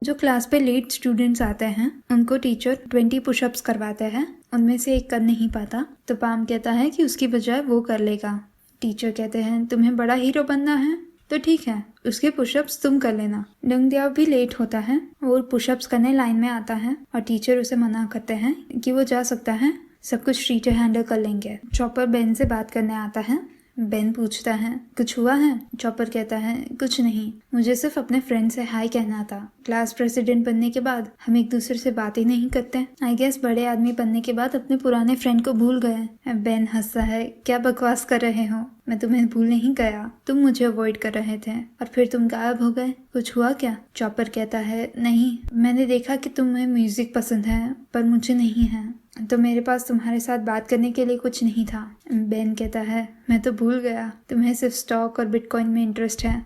जो क्लास पे late students आते हैं उनको टीचर 20 पुशअप्स करवाते हैं। उनमें से एक कर नहीं पाता तो पाम कहता है कि उसकी बजाय वो कर लेगा। टीचर कहते हैं तुम्हें बड़ा हीरो बनना है तो ठीक है, उसके पुशअप्स तुम कर लेना। डंगदियाओ भी लेट होता है और पुशअप्स करने लाइन में आता है और टीचर उसे मना करते हैं कि वो जा सकता है, सब कुछ टीचर हैंडल कर लेंगे। चॉपर बेन से बात करने आता है। बेन पूछता है कुछ हुआ है? चॉपर कहता है कुछ नहीं, मुझे सिर्फ अपने फ्रेंड से हाय कहना था। क्लास प्रेसिडेंट बनने के बाद हम एक दूसरे से बात ही नहीं करते। आई गेस बड़े आदमी बनने के बाद अपने पुराने फ्रेंड को भूल गए। बेन हंसता है, क्या बकवास कर रहे हो, मैं तुम्हें भूल नहीं गया, तुम मुझे अवॉइड कर रहे थे और फिर तुम गायब हो गए, कुछ हुआ क्या? चॉपर कहता है नहीं, मैंने देखा कि तुम्हें म्यूजिक पसंद है पर मुझे नहीं है, तो मेरे पास तुम्हारे साथ बात करने के लिए कुछ नहीं था। बेन कहता है मैं तो भूल गया, तुम्हें सिर्फ स्टॉक और बिटकॉइन में इंटरेस्ट है।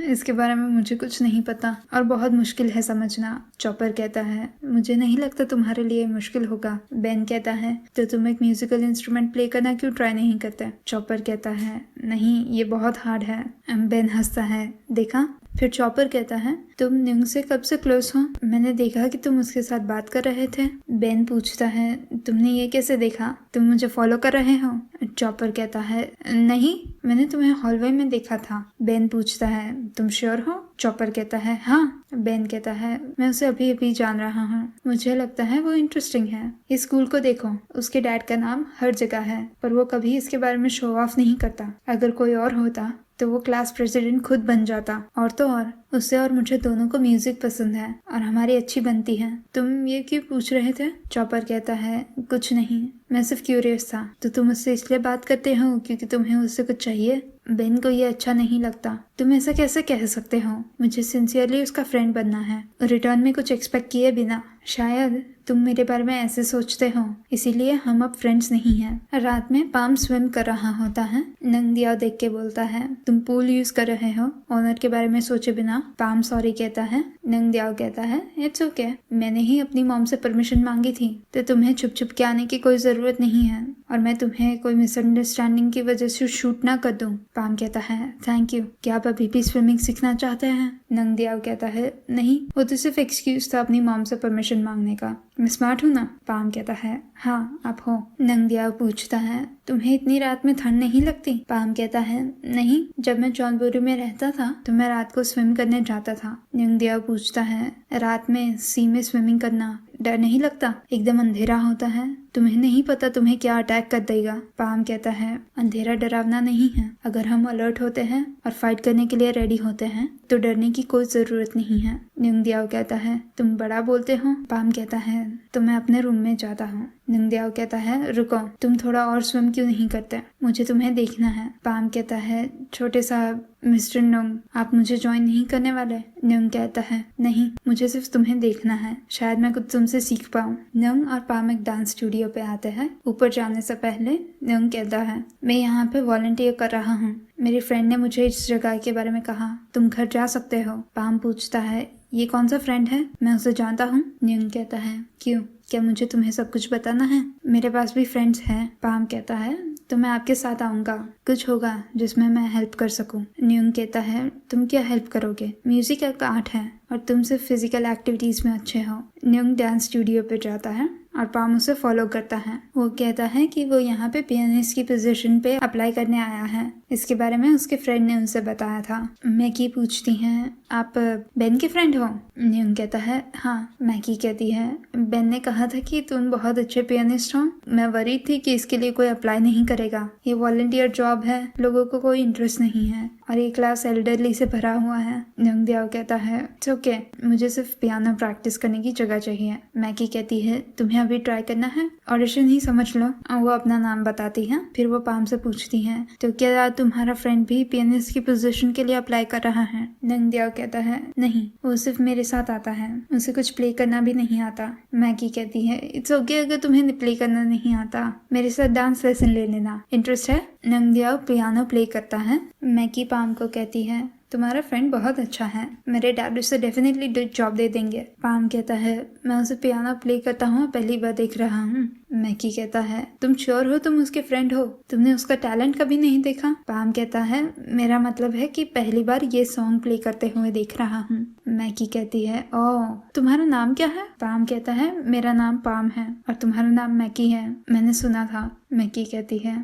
इसके बारे में मुझे कुछ नहीं पता और बहुत मुश्किल है समझना। चॉपर कहता है मुझे नहीं लगता तुम्हारे लिए मुश्किल होगा। बेन कहता है तो तुम एक म्यूजिकल इंस्ट्रूमेंट प्ले करना क्यों ट्राई नहीं करते? चॉपर कहता है नहीं, ये बहुत हार्ड है। बेन हंसता है, देखा? फिर चॉपर कहता है तुम न्यूंग से कब से क्लोज हो? मैंने देखा कि तुम उसके साथ बात कर रहे थे। बेन पूछता है तुमने ये कैसे देखा, तुम मुझे फॉलो कर रहे हो? चॉपर कहता है नहीं, मैंने तुम्हें हॉलवे में देखा था। बेन पूछता है तुम श्योर हो? चॉपर कहता है हाँ। बेन कहता है मैं उसे अभी अभी जान रहा हूँ, मुझे लगता है वो इंटरेस्टिंग है। इस स्कूल को देखो, उसके डैड का नाम हर जगह है पर वो कभी इसके बारे में शो ऑफ नहीं करता। अगर कोई और होता तो वो क्लास प्रेसिडेंट खुद बन जाता। और तो और उससे और मुझे दोनों को म्यूजिक पसंद है और हमारी अच्छी बनती है। तुम ये क्यों पूछ रहे थे? चॉपर कहता है कुछ नहीं, मैं सिर्फ क्यूरियस था। तो तुम उससे इसलिए बात करते हो क्योंकि तुम्हें उससे कुछ चाहिए? बेन को ये अच्छा नहीं लगता। तुम ऐसा कैसे कह सकते हो? मुझे सिंसियरली उसका फ्रेंड बनना है, रिटर्न में कुछ एक्सपेक्ट किए बिना। शायद तुम मेरे बारे में ऐसे सोचते हो, इसीलिए हम अब फ्रेंड्स नहीं हैं। रात में पाम स्विम कर रहा होता है। नंगदियाओ देख के बोलता है तुम पूल यूज कर रहे हो ऑनर के बारे में सोचे बिना। पाम सॉरी कहता है। नंगदियाओ कहता है इट्स ओके, मैंने ही अपनी मॉम से परमिशन मांगी थी, तो तुम्हें छुप छुप के आने की कोई जरूरत नहीं है और मैं तुम्हें कोई मिसअंडरस्टैंडिंग की वजह से शूट ना कर दूं। पाम कहता है थैंक यू, क्या आप अभी भी स्विमिंग सीखना चाहते हैं? नंगदियाओ कहता है नहीं, वो तो सिर्फ एक्सक्यूज था अपनी मॉम से परमिशन मांगने का। मैं स्मार्ट हूँ ना? पाम कहता है हाँ आप हो। नंगदियाओ पूछता है तुम्हें इतनी रात में ठंड नहीं लगती? पाम कहता है नहीं, जब मैं जौनपुरी में रहता था तो मैं रात को स्विम करने जाता था। नंगदियाओ पूछता है रात में सी में स्विमिंग करना डर नहीं लगता? एकदम अंधेरा होता है, तुम्हें नहीं पता तुम्हें क्या अटैक कर देगा। पाम कहता है अंधेरा डरावना नहीं है, अगर हम अलर्ट होते हैं और फाइट करने के लिए रेडी होते हैं तो डरने की कोई जरूरत नहीं है। नंगदियाओ कहता है तुम बड़ा बोलते हो। पाम कहता है तो मैं अपने रूम में जाता हूँ। नंगदियाओ कहता है रुको, तुम थोड़ा और स्विम क्यों नहीं करते? मुझे तुम्हें देखना है। पाम कहता है छोटे साहब मिस्टर नंग, आप मुझे ज्वाइन नहीं करने वाले? नंग कहता है नहीं, मुझे सिर्फ तुम्हें देखना है, शायद मैं कुछ तुमसे सीख पाऊँ। नंग और पाम एक डांस स्टूडियो पे आते हैं। ऊपर जाने से पहले नंग कहता है मैं यहाँ पे वॉलंटियर कर रहा हूँ, मेरी फ्रेंड ने मुझे इस जगह के बारे में कहा, तुम घर जा सकते हो। पाम पूछता है ये कौन सा फ्रेंड है, मैं उसे जानता हूँ? नंग कहता है क्यों, क्या मुझे तुम्हें सब कुछ बताना है? मेरे पास भी फ्रेंड्स हैं। पाम कहता है तो मैं आपके साथ आऊंगा, कुछ होगा जिसमें मैं हेल्प कर सकूं। न्यूंग कहता है तुम क्या हेल्प करोगे? म्यूजिक एक आर्ट है और तुम सिर्फ फिजिकल एक्टिविटीज में अच्छे हो। न्यूंग डांस स्टूडियो पे जाता है और पाम उसे फॉलो करता है। वो कहता है कि वो यहाँ पे पियानिस्ट की पोजीशन पे अप्लाई करने आया है, इसके बारे में उसके फ्रेंड ने उनसे बताया था। मैकी पूछती है आप बेन के फ्रेंड हो? न्यूंग कहता है हाँ। मैकी कहती है बेन ने कहा था कि तुम बहुत अच्छे पियानिस्ट हो, मैं वरीड थी कि इसके लिए कोई अप्लाई नहीं करेगा, ये वॉलंटियर जॉब है, लोगों को कोई इंटरेस्ट नहीं है और ये क्लास एल्डरली से भरा हुआ है। नंगदियाओ कहता है इट्स ओके, मुझे सिर्फ पियानो प्रैक्टिस करने की जगह चाहिए। मैकी कहती है तुम्हें अभी ट्राई करना है, ऑडिशन ही समझ लो। वो अपना नाम बताती है। फिर वो पाम से पूछती है तो क्या तुम्हारा फ्रेंड भी पियानिस्ट की पोजीशन के लिए अप्लाई कर रहा है? नंगदियाओ कहता है नहीं, वो सिर्फ मेरे साथ आता है, उसे कुछ प्ले करना भी नहीं आता। मैकी कहती है इट्स ओके, अगर तुम्हें प्ले करना नहीं आता मेरे साथ डांस लेसन ले लेना, इंटरेस्ट है? नंगदियाओ पियानो प्ले करता है। मैकी पाम को कहती है तुम्हारा फ्रेंड बहुत अच्छा है, मेरे डैड उसे डेफिनेटली जॉब दे देंगे। पाम कहता है मैं उसे पियानो प्ले करता हूँ पहली बार देख रहा हूँ। मैकी कहता है तुम श्योर हो तुम उसके फ्रेंड हो? तुमने उसका टैलेंट कभी नहीं देखा? पाम कहता है मेरा मतलब है कि पहली बार ये सॉन्ग प्ले करते हुए देख रहा हूँ। मैकी कहती है ओह तुम्हारा नाम क्या है? पाम कहता है मेरा नाम पाम है और तुम्हारा नाम मैकी है, मैंने सुना था। मैकी कहती है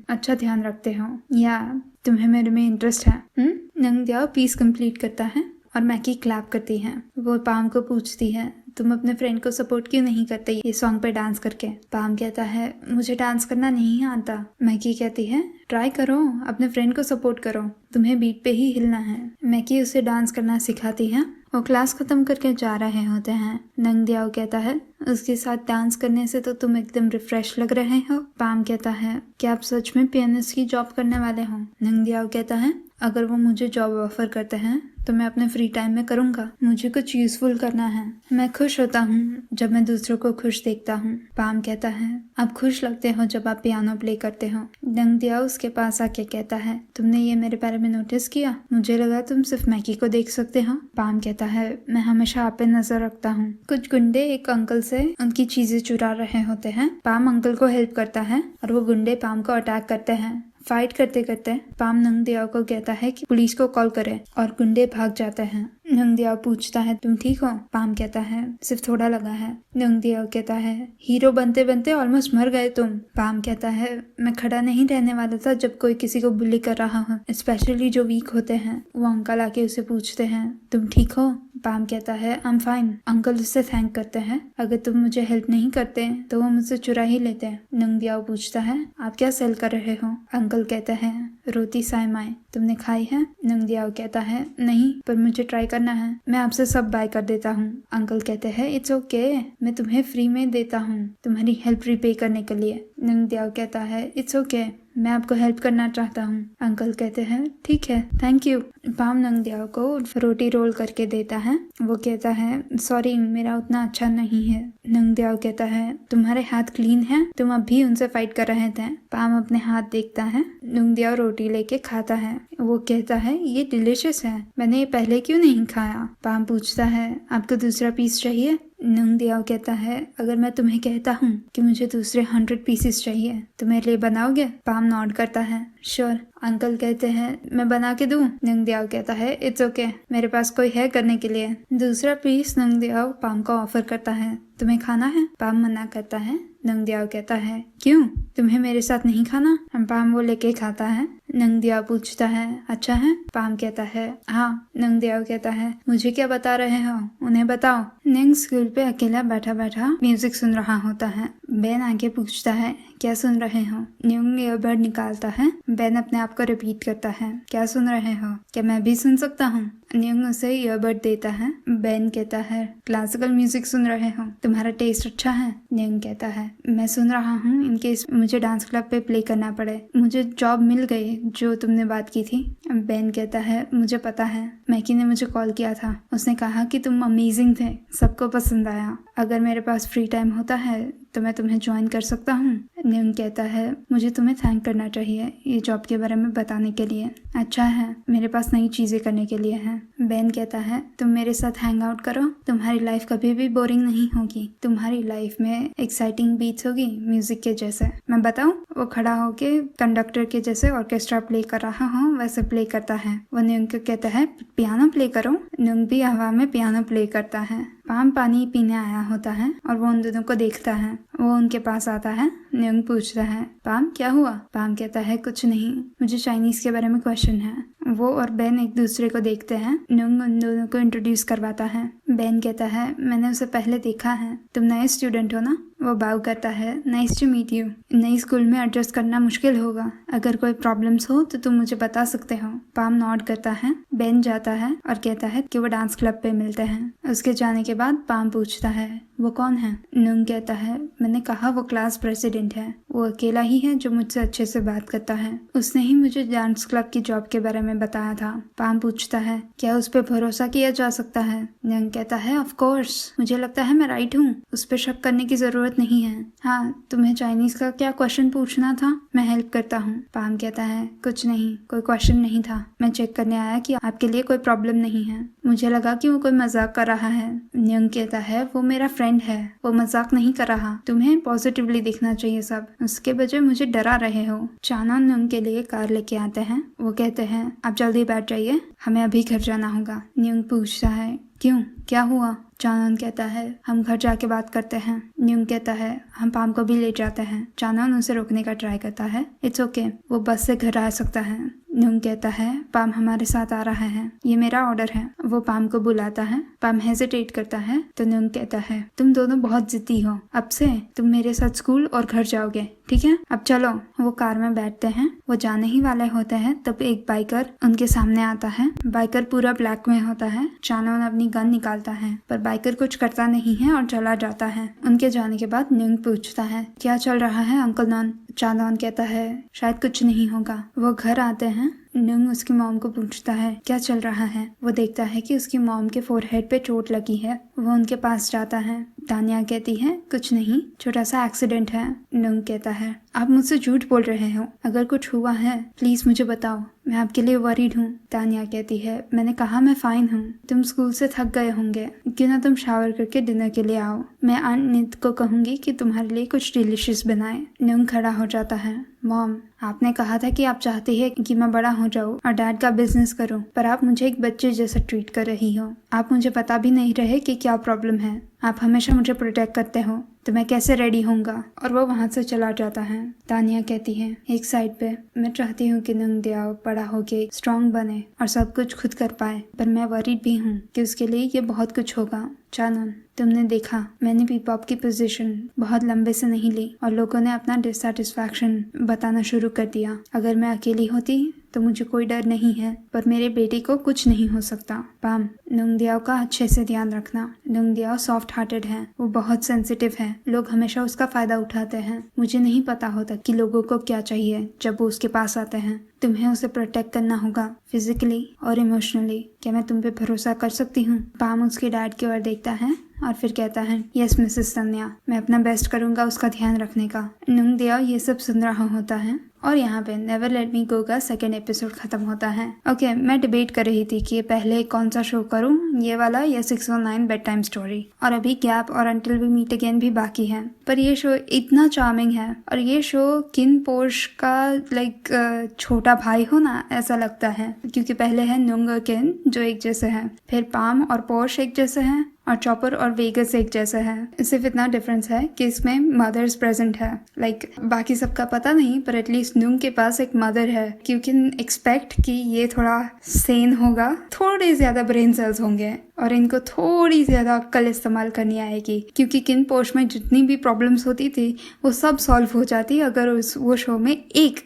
अच्छा ध्यान रखते हो या तुम्हें मेरे में इंटरेस्ट है? नंगदियाओ पीस कंप्लीट करता है और मैकी क्लैप करती है। वो पाम को पूछती है तुम अपने फ्रेंड को सपोर्ट क्यों नहीं करते ये सॉन्ग पे डांस करके? पाम कहता है मुझे डांस करना नहीं आता। मैकी कहती है ट्राई करो, अपने फ्रेंड को सपोर्ट करो, तुम्हें बीट पे ही हिलना है। मैकी उसे डांस करना सिखाती है। वो क्लास खत्म करके जा रहे होते हैं। नंगदियाओ कहता है उसके साथ डांस करने से तो तुम एकदम रिफ्रेश लग रहे हो। पाम कहता है क्या आप सच में पियानिस्ट की जॉब करने वाले हो? नंगदियाओ कहता है अगर वो मुझे जॉब ऑफर करते हैं तो मैं अपने फ्री टाइम में करूंगा, मुझे कुछ यूजफुल करना है। मैं खुश होता हूँ जब मैं दूसरों को खुश देखता हूँ। पाम कहता है आप खुश लगते हो जब आप पियानो प्ले करते हो। नंगदियाओ उसके पास आके कहता है तुमने ये मेरे बारे में नोटिस किया? मुझे लगा तुम सिर्फ मैकी को देख सकते हो। पाम कहता है मैं हमेशा आप पे नजर रखता हूँ। कुछ गुंडे एक अंकल से उनकी चीजें चुरा रहे होते हैं। पाम अंकल को हेल्प करता है और वो गुंडे पाम को अटैक करते हैं। फाइट करते करते पाम नंगदियाओ को कहता है कि पुलिस को कॉल करे और गुंडे भाग जाते हैं। नंगदियाओ पूछता है तुम ठीक हो? पाम कहता है सिर्फ थोड़ा लगा है। नंगदियाओ कहता है हीरो बनते बनते ऑलमोस्ट मर गए तुम। पाम कहता है मैं खड़ा नहीं रहने वाला था जब कोई किसी को बुली कर रहा हो, स्पेशली जो वीक होते हैं। वो अंकल आके उसे पूछते हैं तुम ठीक हो? पाम कहता है आई एम फाइन। अंकल उससे थैंक करते हैं, अगर तुम मुझे हेल्प नहीं करते तो वो मुझसे चुरा ही लेते। नंगदियाओ पूछता है आप क्या सेल कर रहे हो? अंकल कहते हैं रोटी साइमाई, तुमने खाई है? नंगदियाओ कहता है नहीं पर मुझे ट्राई करना है, मैं आपसे सब बाय कर देता हूँ। अंकल कहते हैं इट्स ओके, मैं तुम्हें फ्री में देता हूँ तुम्हारी हेल्प रिपे करने के लिए। नंगदियाओ कहता है इट्स ओके, मैं आपको हेल्प करना चाहता हूँ। अंकल कहते हैं ठीक है थैंक यू। पाम नंगदियाओ को रोटी रोल करके देता है। वो कहता है सॉरी मेरा उतना अच्छा नहीं है। नंगदियाओ कहता है तुम्हारे हाथ क्लीन है, तुम अभी उनसे फाइट कर रहे थे। पाम अपने हाथ देखता है। नंगदियाओ रोटी लेके खाता है। वो कहता है ये डिलिशियस है, मैंने ये पहले क्यों नहीं खाया? पाम पूछता है आपको दूसरा पीस चाहिए? नंगदियाओ कहता है अगर मैं तुम्हें कहता हूँ कि मुझे दूसरे 100 पीसेस चाहिए तो मेरे लिए बनाओगे? पाम नॉड करता है श्योर। अंकल कहते हैं मैं बना के दूं? नंगदियाओ कहता है इट्स ओके, मेरे पास कोई है करने के लिए। दूसरा पीस नंगदियाओ पाम को ऑफर करता है तुम्हें खाना है? पाम मना करता है। नंगदियाओ कहता है क्यों, तुम्हें मेरे साथ नहीं खाना? पाम वो लेके खाता है। नंगदियाओ पूछता है अच्छा है? पाम कहता है हाँ। नंगदियाओ कहता है मुझे क्या बता रहे हो, उन्हें बताओ। नंग स्कूल पे अकेला बैठा बैठा म्यूजिक सुन रहा होता है। बेन आके पूछता है क्या सुन रहे हो? नंग ईयरबड निकालता है। बेन अपने आप को रिपीट करता है क्या सुन रहे हो, क्या मैं भी सुन सकता हूँ? नंग उसे ईयरबड देता है। बेन कहता है क्लासिकल म्यूजिक सुन रहे हो, तुम्हारा टेस्ट अच्छा है। नंग कहता है मैं सुन रहा हूँ इनकेस मुझे डांस क्लब पे प्ले करना पड़े, मुझे जॉब मिल गई जो तुमने बात की थी। बेन कहता है मुझे पता है, मैकी ने मुझे कॉल किया था, उसने कहा कि तुम अमेजिंग थे, सबको पसंद आया। अगर मेरे पास फ्री टाइम होता है तो मैं तुम्हें ज्वाइन कर सकता हूँ। नंग कहता है मुझे तुम्हें थैंक करना चाहिए ये जॉब के बारे में बताने के लिए। अच्छा है मेरे पास नई चीजें करने के लिए है। बेन कहता है तुम मेरे साथ हैंग आउट करो, तुम्हारी लाइफ कभी भी बोरिंग नहीं होगी, तुम्हारी लाइफ में एक्साइटिंग बीट्स होगी म्यूजिक के जैसे। मैं बताऊं? वो खड़ा होके कंडक्टर के जैसे ऑर्केस्ट्रा प्ले कर रहा हूँ वैसे प्ले करता है। वो नंग को कहता है पियानो प्ले करो। नंग भी हवा में पियानो प्ले करता है। पाम पानी पीने आया होता है और वो उन दोनों को देखता है। वो उनके पास आता है। नंग पूछता है पाम क्या हुआ? पाम कहता है कुछ नहीं, मुझे चाइनीज के बारे में क्वेश्चन है। वो और बेन एक दूसरे को देखते हैं। नंग उन दोनों को इंट्रोड्यूस करवाता है। बेन कहता है मैंने उसे पहले देखा है, तुम नए स्टूडेंट हो ना? वो बाव करता है नाइस टू मीट यू। नई स्कूल में एडजस्ट करना मुश्किल होगा, अगर कोई प्रॉब्लम्स हो तो तुम मुझे बता सकते हो। पाम नॉड करता है। बेन जाता है और कहता है कि वो डांस क्लब पे मिलते हैं। उसके जाने के बाद पाम पूछता है वो कौन है? नंग कहता है मैंने कहा वो क्लास प्रेसिडेंट है, वो अकेला ही है जो मुझसे अच्छे से बात करता है, उसने ही मुझे डांस क्लब की जॉब के बारे में बताया था। पाम पूछता है क्या उस पर भरोसा किया जा सकता है? नंग कहता है ऑफ कोर्स, मुझे लगता है मैं राइट हूँ, उस पर शक करने की जरूरत नहीं है। हाँ तुम्हें चाइनीज का क्या क्वेश्चन पूछना था? मैं हेल्प करता हूँ। पाम कहता है कुछ नहीं, कोई क्वेश्चन नहीं था, मैं चेक करने आया कि आपके लिए कोई प्रॉब्लम नहीं है। मुझे लगा कि वो कोई मजाक कर रहा है। न्योंग कहता है वो मेरा फ्रेंड है, वो मजाक नहीं कर रहा, तुम्हें पॉजिटिवली देखना चाहिए सब, उसके बजाय मुझे डरा रहे हो। चानन न्योंग के लिए कार लेके आते हैं। वो कहते हैं आप जल्दी बैठ जाइए, हमें अभी घर जाना होगा। न्योंग पूछता है क्यों, क्या हुआ? चानन कहता है हम घर जाके बात करते हैं। न्योंग कहता है हम पाम को भी ले जाते हैं। चानन उसे रोकने का ट्राई करता है। इट्स ओके, वो बस से घर आ सकता है। न्योंग कहता है पाम हमारे साथ आ रहा है, ये मेरा ऑर्डर है। वो पाम को बुलाता है। पाम हेजिटेट करता है तो न्योंग कहता है तुम दोनों बहुत जिद्दी हो, अब से तुम मेरे साथ स्कूल और घर जाओगे, ठीक है? अब चलो। वो कार में बैठते हैं। वो जाने ही वाले होते हैं तब एक बाइकर उनके सामने आता है। बाइकर पूरा ब्लैक में होता है। चानन अपनी गन निकालता है पर बाइकर कुछ करता नहीं है और चला जाता है। उनके जाने के बाद न्योंग पूछता है क्या चल रहा है अंकल नॉन? चानन कहता है शायद कुछ नहीं होगा। वो घर आते हैं। न्योंग उसकी मॉम को पूछता है क्या चल रहा है। वो देखता है कि उसकी मॉम के फोरहेड पे चोट लगी है। वो उनके पास जाता है। तानिया कहती है कुछ नहीं, छोटा सा एक्सीडेंट है। न्योंग कहता है आप मुझसे झूठ बोल रहे हो, अगर कुछ हुआ है प्लीज मुझे बताओ, मैं आपके लिए वरीड हूँ। तानिया कहती है मैंने कहा मैं फाइन हूँ, तुम स्कूल से थक गए होंगे, क्यों ना तुम शावर करके डिनर के लिए आओ, मैं आंट नित को कहूंगी कि तुम्हारे लिए कुछ डिलिशियस बनाए। न्योंग खड़ा हो जाता है। मॉम आपने कहा था कि आप चाहती है कि मैं बड़ा हो जाऊं और डैड का बिजनेस करूं, पर आप मुझे एक बच्चे जैसा ट्रीट कर रही हो। आप मुझे बता भी नहीं रहे कि क्या प्रॉब्लम है। आप हमेशा मुझे प्रोटेक्ट करते हो तो मैं कैसे रेडी होऊंगा। और वो वहां से चला जाता है। तानिया कहती है एक साइड पे मैं चाहती हूँ कि न्योंग दियाओ बड़ा होके स्ट्रांग बने और सब कुछ खुद कर पाए, पर मैं वरीड भी हूँ कि उसके लिए ये बहुत कुछ होगा। चानन तुमने देखा मैंने पीपॉप की पोजीशन बहुत लंबे से नहीं ली और लोगों ने अपना डिससेटिस्फैक्शन बताना शुरू कर दिया। अगर मैं अकेली होती तो मुझे कोई डर नहीं है, पर मेरे बेटे को कुछ नहीं हो सकता। पाम न्योंग दियाओ का अच्छे से ध्यान रखना। न्योंग दियाओ सॉफ्ट हार्टेड है, वो बहुत सेंसिटिव है, लोग हमेशा उसका फायदा उठाते हैं। मुझे नहीं पता होता कि लोगों को क्या चाहिए जब वो उसके पास आते हैं। तुम्हें उसे प्रोटेक्ट करना होगा फिजिकली और इमोशनली। क्या मैं तुम पे भरोसा कर सकती हूँ? पाम उसके डैड की ओर देखता है और फिर कहता है यस मिसेस तानिया, मैं अपना बेस्ट करूंगा उसका ध्यान रखने का। न्योंग दियाओ ये सब सुन रहा होता है और यहाँ पे नेवर लेट मी गो का सेकेंड एपिसोड खत्म होता है। ओके, मैं डिबेट कर रही थी कि पहले कौन सा शो करूँ, ये वाला या 619 बेड टाइम स्टोरी, और अभी गैप और अंटिल वी मीट अगेन भी बाकी है। पर ये शो इतना चार्मिंग है और ये शो किन पोर्श का लाइक छोटा भाई हो ना ऐसा लगता है, क्योंकि पहले है न्योंग और किन जो एक जैसे हैं, फिर पाम और पोर्श एक जैसे हैं और चॉपर और वेगस एक जैसा है। सिर्फ इतना डिफरेंस है कि इसमें मदर्स प्रेजेंट है। लाइक बाकी सबका पता नहीं पर एटलीस्ट न्योंग के पास एक मदर है। यू कैन एक्सपेक्ट कि ये थोड़ा सेन होगा, थोड़े ज्यादा ब्रेन सेल्स होंगे और इनको थोड़ी ज्यादा अक्ल इस्तेमाल करनी आएगी, क्योंकि किन पोस्ट में जितनी भी प्रॉब्लम्स होती थी वो सब सॉल्व हो जाती अगर वो शो में एक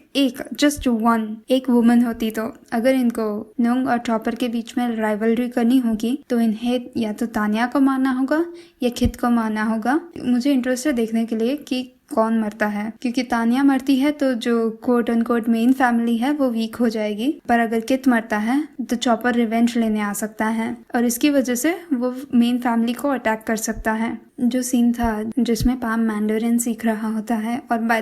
जस्ट वन एक वुमन होती। तो अगर इनको न्योंग और चॉपर के बीच में राइवलरी करनी होगी तो इन्हें या तो तानिया को मारना होगा या खिद को मारना होगा। मुझे इंटरेस्ट है देखने के लिए कि कौन मरता है, क्योंकि तानिया मरती है तो जो कोट अनकोट मेन फैमिली है वो वीक हो जाएगी, पर अगर कित मरता है तो चॉपर रिवेंज लेने आ सकता है और इसकी वजह से वो मेन फैमिली को अटैक कर सकता है। जो सीन था जिसमें पाम मैंडरिन सीख रहा होता है, और by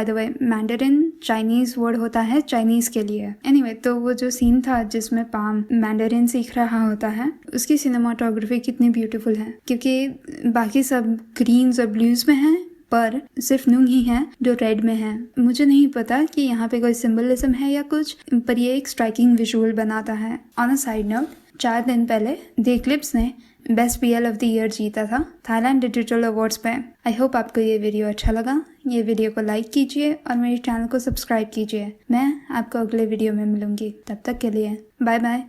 the way Mandarin Chinese word होता है चाइनीज के लिए। एनीवे, तो वो जो सीन था जिसमें पाम मैंडरिन सीख रहा होता है उसकी सिनेमाटोग्राफी कितनी ब्यूटीफुल है, क्योंकि बाकी सब ग्रीन्स और ब्लूज में है पर सिर्फ न्योंग ही है जो रेड में है। मुझे नहीं पता कि यहाँ पे कोई सिंबलिज्म है या कुछ, पर ये एक स्ट्राइकिंग विजुअल बनाता है। ऑन अ साइड नोट, 4 दिन पहले द इक्लिप्स ने best BL of the year जीता था थाईलैंड डिजिटल अवार्ड्स पे। आई होप आपको ये वीडियो अच्छा लगा। ये वीडियो को लाइक कीजिए और मेरे चैनल को सब्सक्राइब कीजिए। मैं आपको अगले वीडियो में मिलूंगी, तब तक के लिए बाय बाय।